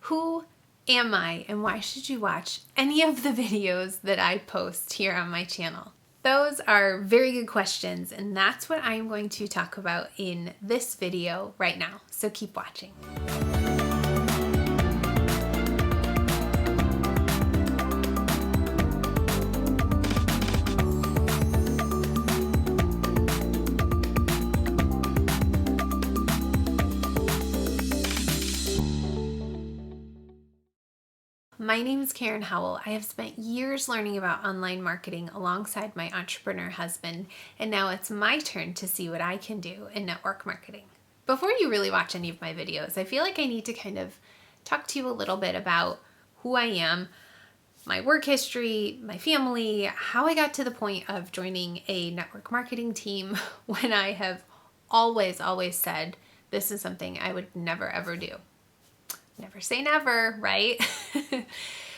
Who am I and why should you watch any of the videos that I post here on my channel? Those are very good questions, and that's what I'm going to talk about in this video right now. So keep watching. My name is Karen Howell. I have spent years learning about online marketing alongside my entrepreneur husband, and now it's my turn to see what I can do in network marketing. Before you really watch any of my videos, I feel like I need to kind of talk to you a little bit about who I am, my work history, my family, how I got to the point of joining a network marketing team when I have always said this is something I would never ever do. Never say never, right?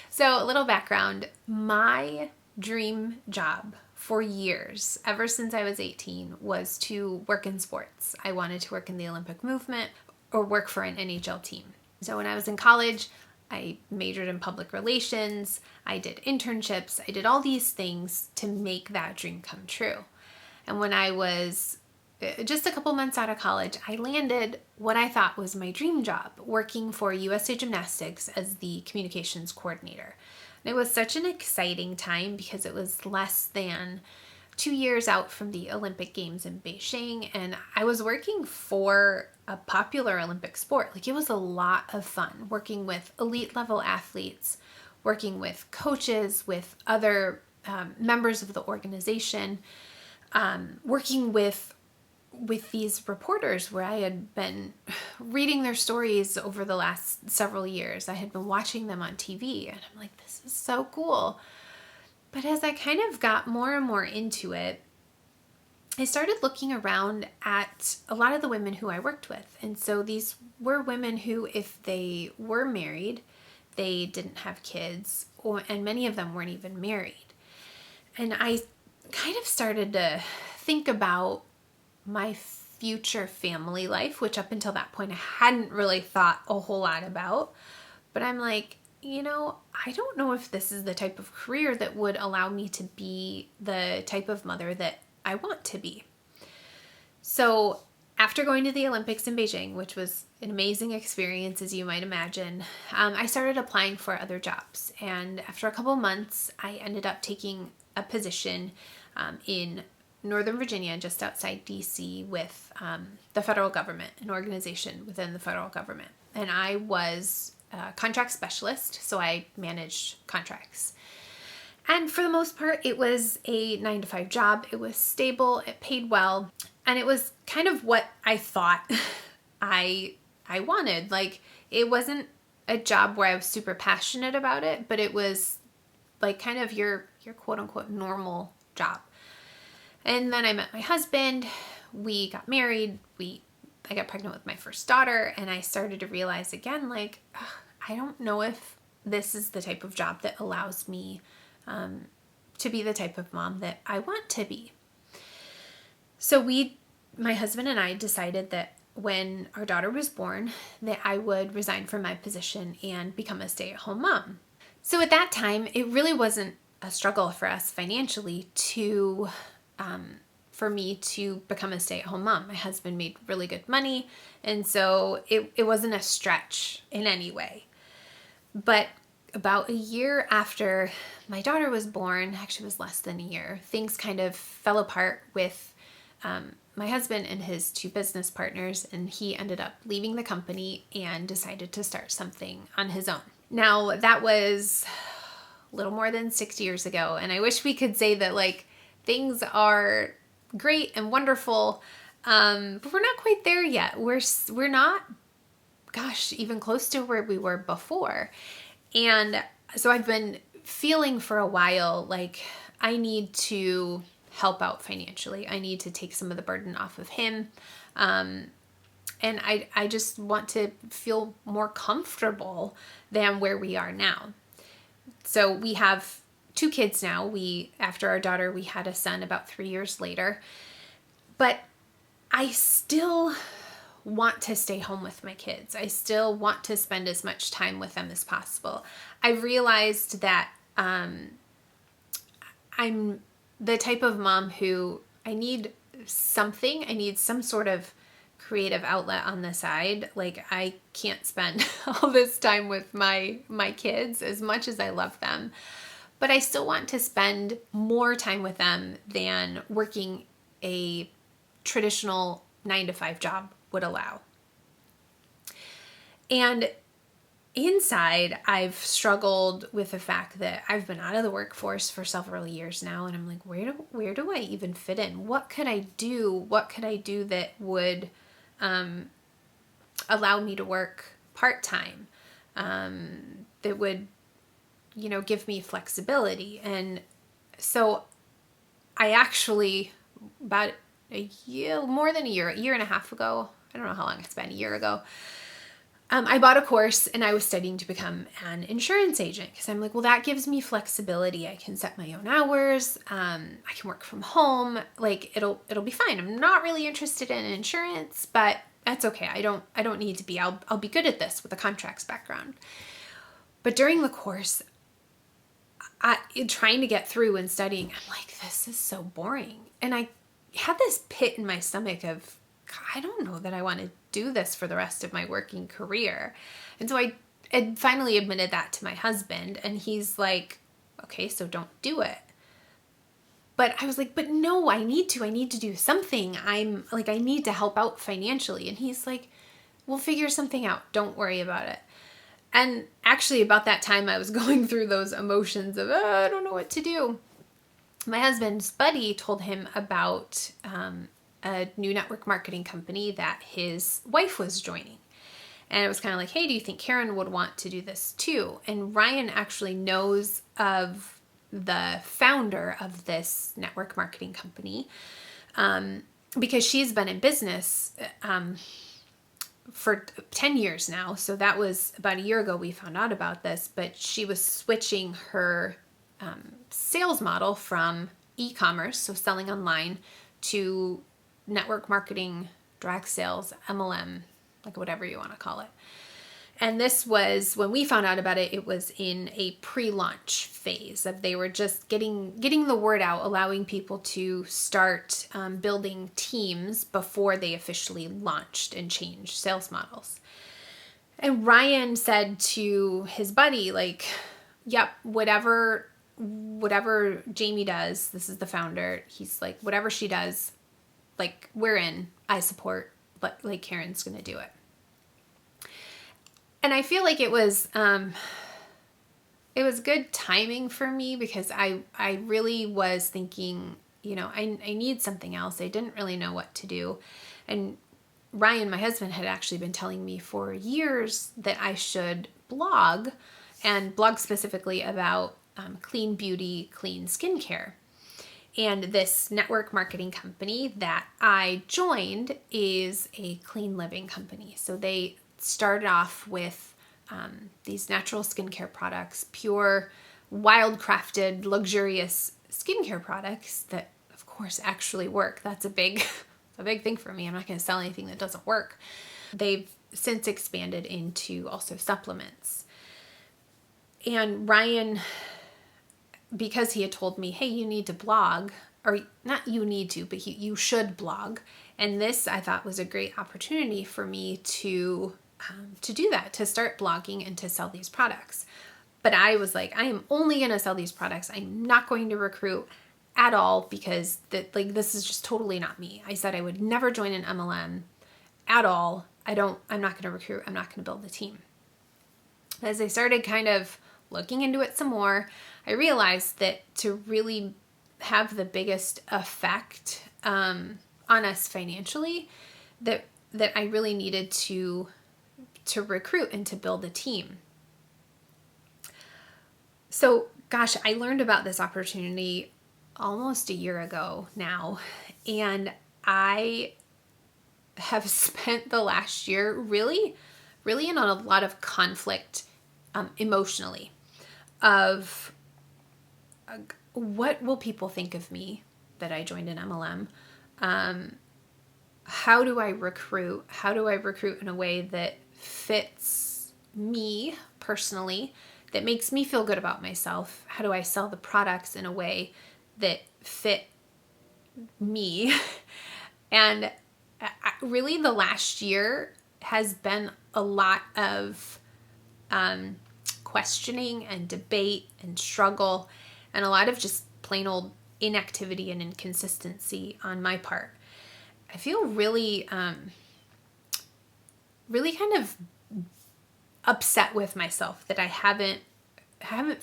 So a little background, my dream job for years, ever since I was 18, was to work in sports. I wanted to work in the Olympic movement or work for an NHL team. So when I was in college, I majored in public relations, I did internships, I did all these things to make that dream come true. And when I was just a couple months out of college, I landed what I thought was my dream job, working for USA Gymnastics as the communications coordinator. And it was such an exciting time because it was less than 2 years out from the Olympic Games in Beijing, and I was working for a popular Olympic sport. Like, it was a lot of fun working with elite level athletes, working with coaches, with other members of the organization, working with these reporters where I had been reading their stories over the last several years. I had been watching them on TV, and I'm like, this is so cool. But as I kind of got more and more into it, I started looking around at a lot of the women who I worked with. And so these were women who, if they were married, they didn't have kids, and many of them weren't even married. And I kind of started to think about my future family life, which up until that point I hadn't really thought a whole lot about. But I'm like, I don't know if this is the type of career that would allow me to be the type of mother that I want to be. So after going to the Olympics in Beijing, which was an amazing experience, as you might imagine, I started applying for other jobs. And after a couple months, I ended up taking a position in Northern Virginia, just outside DC, with the federal government, an organization within the federal government. And I was a contract specialist, so I managed contracts. And for the most part, it was a 9-to-5 job. It was stable, it paid well, and it was kind of what I thought I wanted. Like, it wasn't a job where I was super passionate about it, but it was like kind of your quote unquote normal job. And then I met my husband, we got married, I got pregnant with my first daughter, and I started to realize again, like, I don't know if this is the type of job that allows me to be the type of mom that I want to be. So my husband and I decided that when our daughter was born, that I would resign from my position and become a stay-at-home mom. So at that time, it really wasn't a struggle for us financially for me to become a stay-at-home mom. My husband made really good money, and so it wasn't a stretch in any way. But about a year after my daughter was born, actually it was less than a year, things kind of fell apart with my husband and his 2 business partners, and he ended up leaving the company and decided to start something on his own. Now, that was a little more than 6 years ago, and I wish we could say that, like, things are great and wonderful, but we're not quite there yet. We're not, even close to where we were before. And so I've been feeling for a while like I need to help out financially. I need to take some of the burden off of him. And I just want to feel more comfortable than where we are now. So we have 2 kids now. After our daughter, we had a son about 3 years later. But I still want to stay home with my kids. I still want to spend as much time with them as possible. I've realized that I'm the type of mom who I need some sort of creative outlet on the side. Like, I can't spend all this time with my kids as much as I love them, but I still want to spend more time with them than working a traditional 9-to-5 job would allow. And inside, I've struggled with the fact that I've been out of the workforce for several years now, and I'm like, where do I even fit in? What could I do? What could I do that would allow me to work part-time, that would, give me flexibility? And so I actually, about more than a year and a half ago, I don't know how long it's been, a year ago, I bought a course and I was studying to become an insurance agent, because I'm like, well, that gives me flexibility. I can set my own hours. I can work from home. Like, it'll be fine. I'm not really interested in insurance, but that's okay. I don't need to be. I'll be good at this with a contracts background. But during the course, trying to get through and studying, I'm like, this is so boring. And I had this pit in my stomach of, I don't know that I want to do this for the rest of my working career. And so I finally admitted that to my husband, and he's like, okay, so don't do it. But I was like, but no, I need to do something. I'm like, I need to help out financially. And he's like, we'll figure something out. Don't worry about it. And actually, about that time, I was going through those emotions of, I don't know what to do. My husband's buddy told him about a new network marketing company that his wife was joining. And it was kind of like, hey, do you think Karen would want to do this too? And Ryan actually knows of the founder of this network marketing company, because she's been in business for 10 years now. So that was about a year ago we found out about this, but she was switching her sales model from e-commerce, so selling online, to network marketing, direct sales, MLM, like whatever you want to call it. And this was, when we found out about it, it was in a pre-launch phase of, they were just getting the word out, allowing people to start building teams before they officially launched and changed sales models. And Ryan said to his buddy, like, yep, whatever Jamie does, this is the founder, he's like, whatever she does, like, we're in, I support, but like, Karen's going to do it. And I feel like it was good timing for me, because I really was thinking, I need something else. I didn't really know what to do. And Ryan, my husband, had actually been telling me for years that I should blog, and blog specifically about clean beauty, clean skincare. And this network marketing company that I joined is a clean living company. So they started off with these natural skincare products, pure, wild-crafted, luxurious skincare products that, of course, actually work. That's a big thing for me. I'm not going to sell anything that doesn't work. They've since expanded into also supplements. And Ryan, because he had told me, hey, you need to blog, or not you need to, but you should blog. And this, I thought, was a great opportunity for me to do that, to start blogging and to sell these products. But I was like, I am only going to sell these products. I'm not going to recruit at all, because this is just totally not me. I said I would never join an MLM at all. I'm not going to recruit. I'm not going to build a team. As I started kind of looking into it some more, I realized that to really have the biggest effect on us financially, that I really needed to recruit and to build a team. So, gosh, I learned about this opportunity almost a year ago now, and I have spent the last year really in a lot of conflict emotionally of what will people think of me that I joined an MLM? how do I recruit? How do I recruit in a way that fits me personally, that makes me feel good about myself? How do I sell the products in a way that fit me? And really the last year has been a lot of questioning and debate and struggle, and a lot of just plain old inactivity and inconsistency on my part. I feel really, really kind of upset with myself that I haven't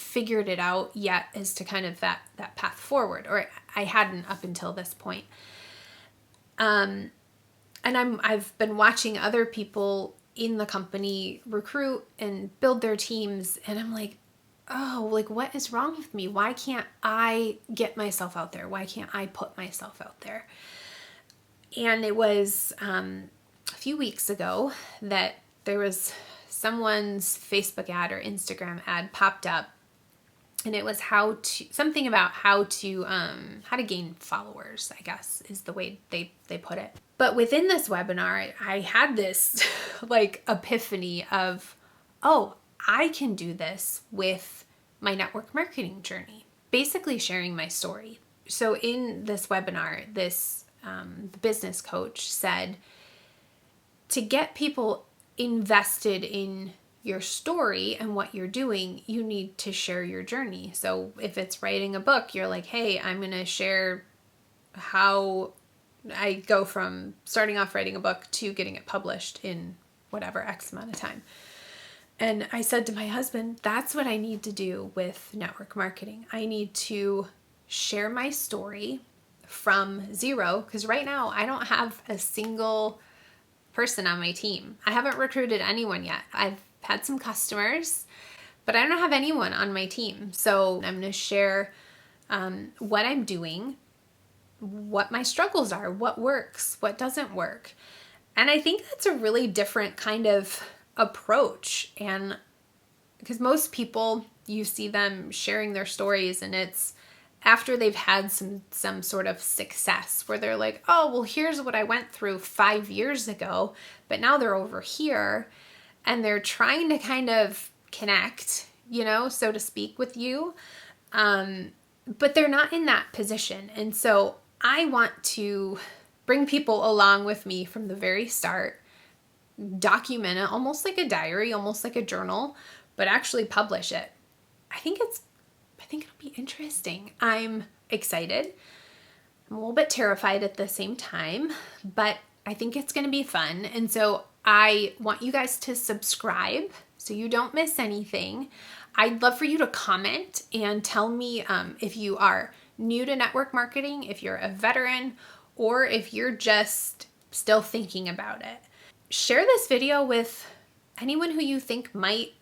figured it out yet as to kind of that path forward, or I hadn't up until this point. And I've been watching other people in the company recruit and build their teams, and I'm like, oh, like what is wrong with me? Why can't I get myself out there? Why can't I put myself out there? And it was a few weeks ago that there was someone's Facebook ad or Instagram ad popped up, and it was something about how to gain followers, I guess is the way they put it. But within this webinar, I had this like epiphany of, oh, I can do this with my network marketing journey, basically sharing my story. So in this webinar, the business coach said, to get people invested in your story and what you're doing, you need to share your journey. So if it's writing a book, you're like, hey, I'm going to share how I go from starting off writing a book to getting it published in whatever X amount of time. And I said to my husband, that's what I need to do with network marketing. I need to share my story from zero, because right now I don't have a single person on my team. I haven't recruited anyone yet. I've had some customers, but I don't have anyone on my team. So I'm going to share what I'm doing, what my struggles are, what works, what doesn't work. And I think that's a really different kind of approach. And because most people, you see them sharing their stories, and it's after they've had some sort of success where they're like, oh, well, here's what I went through 5 years ago, but now they're over here, and they're trying to kind of connect, so to speak, with you. But they're not in that position. And so I want to bring people along with me from the very start, document it almost like a diary, almost like a journal, but actually publish it. I think it'll be interesting. I'm excited. I'm a little bit terrified at the same time, but I think it's going to be fun. And so I want you guys to subscribe so you don't miss anything. I'd love for you to comment and tell me if you are new to network marketing, if you're a veteran, or if you're just still thinking about it. Share this video with anyone who you think might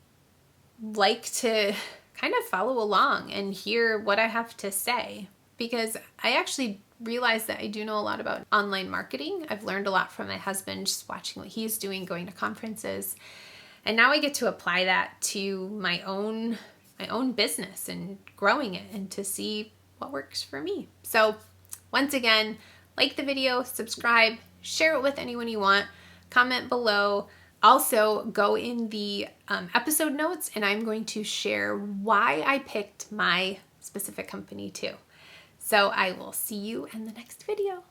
like to kind of follow along and hear what I have to say, because I actually realized that I do know a lot about online marketing. I've learned a lot from my husband, just watching what he's doing, going to conferences. And now I get to apply that to my own business and growing it, and to see what works for me. So once again, like the video, subscribe, share it with anyone you want, comment below. Also, go in the episode notes, and I'm going to share why I picked my specific company too. So I will see you in the next video.